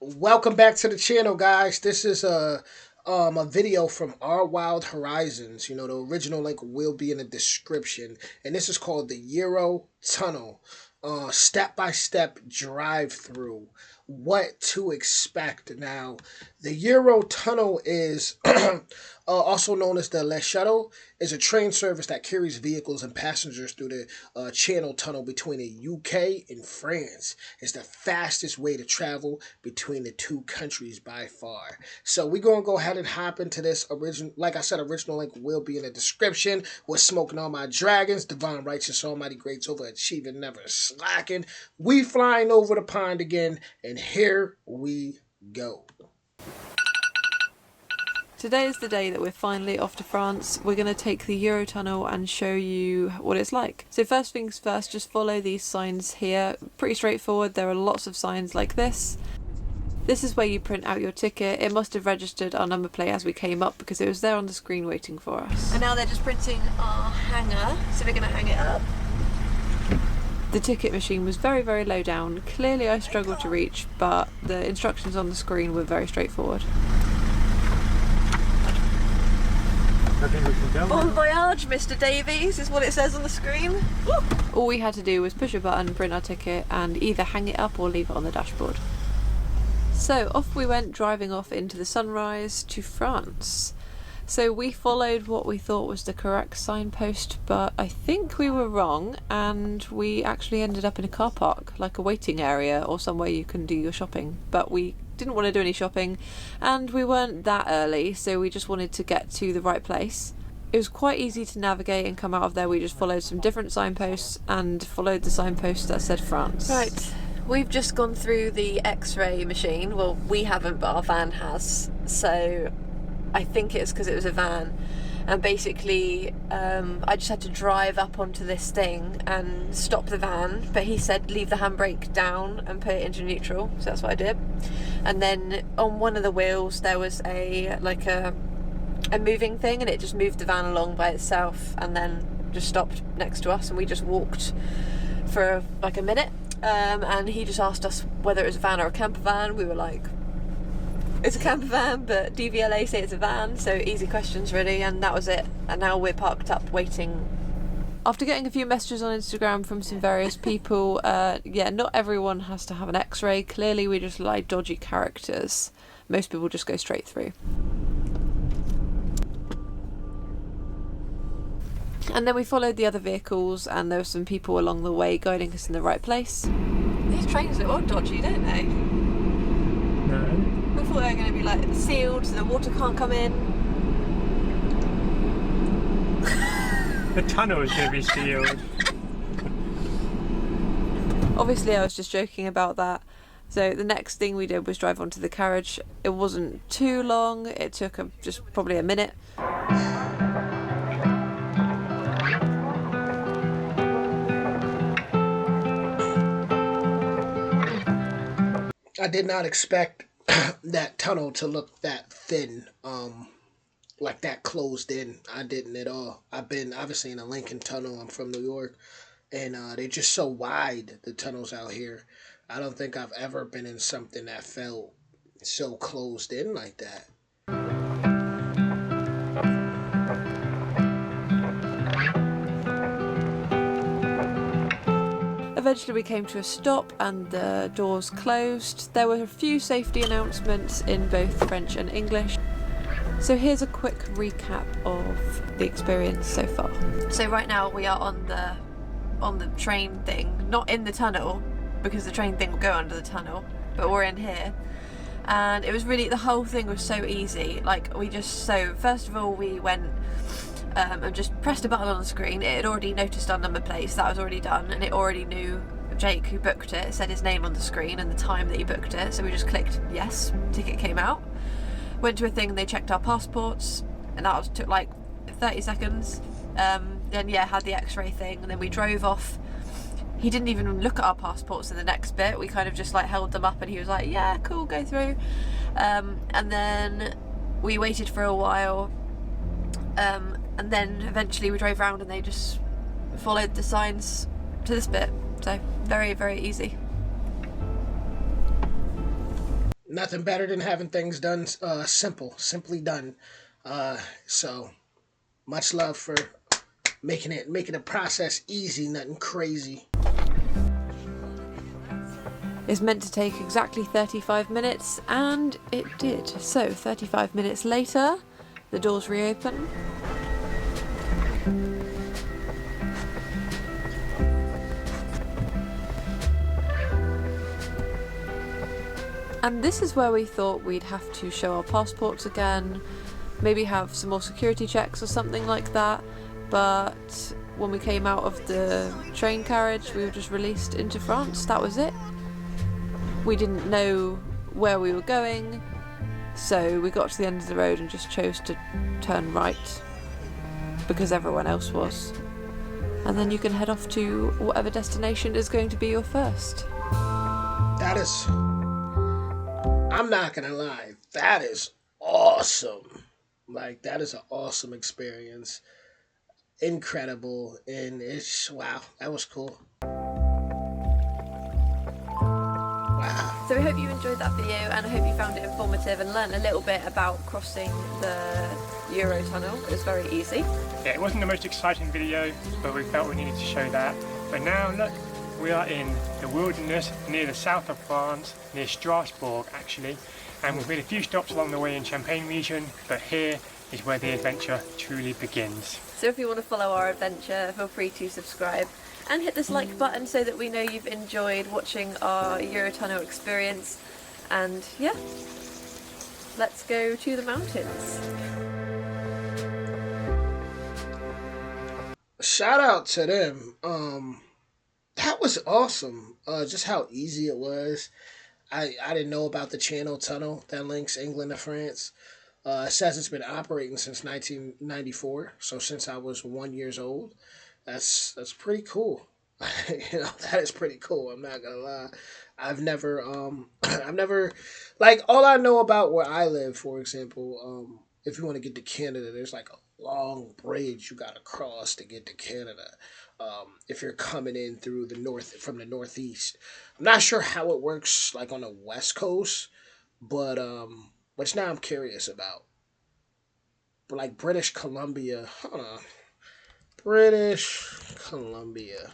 Welcome back to the channel, guys. This is a video from Our Wild Horizons. You know, the original link will be in the description, and this is called the Euro Tunnel. Step by step drive through. What to expect now? The Euro Tunnel is also known as the Le Shuttle, is a train service that carries vehicles and passengers through the Channel Tunnel between the UK and France. It's the fastest way to travel between the two countries by far. So we're gonna go ahead and hop into this original. Like I said, original link will be in the description. We're smoking all my dragons, divine righteous, almighty greats, overachieving, never slacking. We flying over the pond again, and here we go. Today is the day that we're finally off to France. We're going to take the Eurotunnel and show you what it's like. So first things first, just follow these signs here. Pretty straightforward. There are lots of signs like this. This is where you print out your ticket. It must have registered our number plate as we came up because it was there on the screen waiting for us. And now they're just printing our hanger, so we're going to hang it up. The ticket machine was very, very low down. Clearly I struggled to reach, but the instructions on the screen were very straightforward. Bon voyage, Mr. Davies, is what it says on the screen. All we had to do was push a button, print our ticket, and either hang it up or leave it on the dashboard. So off we went, driving off into the sunrise to France. So we followed what we thought was the correct signpost, but I think we were wrong, and we actually ended up in a car park, like a waiting area or somewhere you can do your shopping. But we didn't want to do any shopping, and we weren't that early, so we just wanted to get to the right place. It was quite easy to navigate and come out of there. We just followed some different signposts and followed the signpost that said France. Right, we've just gone through the X-ray machine. Well, we haven't, but our van has, so I think it's because it was a van. And basically I just had to drive up onto this thing and stop the van, but he said leave the handbrake down and put it into neutral, so that's what I did. And then on one of the wheels there was a moving thing, and it just moved the van along by itself and then just stopped next to us, and we just walked for like a minute, and he just asked us whether it was a van or a camper van. We were like, it's a camper van, but DVLA say it's a van, so easy questions really, and that was it. And now we're parked up waiting. After getting a few messages on Instagram from some various people, yeah, not everyone has to have an X-ray. Clearly we just like dodgy characters. Most people just go straight through. And then we followed the other vehicles, and there were some people along the way guiding us in the right place. These trains look all dodgy, don't they? No. I thought they were going to be like sealed so the water can't come in. The tunnel is going to be sealed. Obviously I was just joking about that. So the next thing we did was drive onto the carriage. It wasn't too long, it took just probably a minute. I did not expect that tunnel to look that thin, like that closed in. I didn't at all. I've been obviously in the Lincoln Tunnel. I'm from New York, and they're just so wide, the tunnels out here. I don't think I've ever been in something that felt so closed in like that. Eventually we came to a stop and the doors closed. There were a few safety announcements in both French and English. So here's a quick recap of the experience so far. So right now we are on the train thing, not in the tunnel because the train thing will go under the tunnel, but we're in here. And it was really, the whole thing was so easy. Like so first of all we went and just pressed a button on the screen. It had already noticed our number plates, that was already done, and it already knew Jake who booked it. It said his name on the screen and the time that he booked it, so we just clicked yes, ticket came out. Went to a thing and they checked our passports, and that took like 30 seconds. Then yeah, had the X-ray thing, and then we drove off. He didn't even look at our passports in the next bit. We kind of just like held them up and he was like, yeah, cool, go through. And then we waited for a while. And then eventually we drove around and they just followed the signs to this bit. So very, very easy. Nothing better than having things done simply done. So much love for making the process easy, nothing crazy. It's meant to take exactly 35 minutes, and it did. So 35 minutes later, the doors reopen. And this is where we thought we'd have to show our passports again, maybe have some more security checks or something like that, but when we came out of the train carriage, we were just released into France. That was it. We didn't know where we were going, so we got to the end of the road and just chose to turn right because everyone else was. And then you can head off to whatever destination is going to be your first. That is, I'm not gonna lie, that is awesome. Like, that is an awesome experience. Incredible. And it's, wow, that was cool. Wow. So we hope you enjoyed that video, and I hope you found it informative and learned a little bit about crossing the Eurotunnel. It was very easy. Yeah, it wasn't the most exciting video, but we felt we needed to show that. But now look, we are in the wilderness near the south of France, near Strasbourg actually, and we've made a few stops along the way in Champagne region, but here is where the adventure truly begins. So if you want to follow our adventure, feel free to subscribe and hit this like button so that we know you've enjoyed watching our Eurotunnel experience. And yeah, let's go to the mountains. Shout out to them. That was awesome. Just how easy it was. I didn't know about the Channel Tunnel that links England to France. It says it's been operating since 1994, so since I was 1 year old. That's pretty cool. That is pretty cool. I'm not gonna lie. I've never I've never, like, all I know about where I live, for example, if you want to get to Canada, there's like a long bridge you gotta cross to get to Canada. If you're coming in through the north from the northeast, I'm not sure how it works like on the west coast, but which now I'm curious about. But like British Columbia, hold on, British Columbia,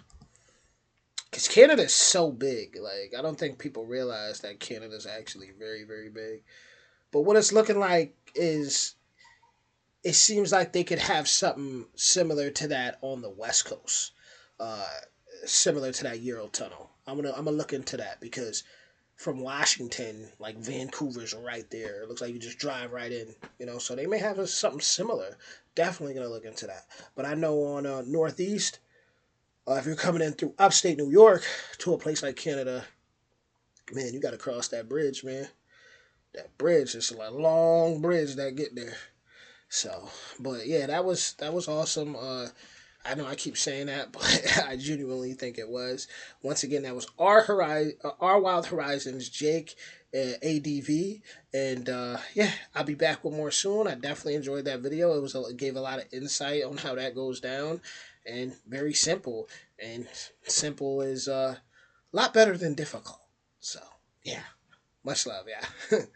because Canada is so big. Like, I don't think people realize that Canada is actually very, very big. But what it's looking like is, it seems like they could have something similar to that on the West Coast, uh, similar to that Eurotunnel. I'm gonna look into that, because from Washington, like, Vancouver's right there. It looks like you just drive right in, So they may have something similar. Definitely gonna look into that. But I know on Northeast, if you're coming in through upstate New York to a place like Canada, man, you got to cross that bridge, man. That bridge is a long bridge that get there. So, but yeah, that was awesome. I know I keep saying that, but I genuinely think it was. Once again, that was our Wild Horizons, Jake, ADV, and yeah, I'll be back with more soon. I definitely enjoyed that video. It gave a lot of insight on how that goes down, and very simple. And simple is a lot better than difficult. So yeah, much love, yeah.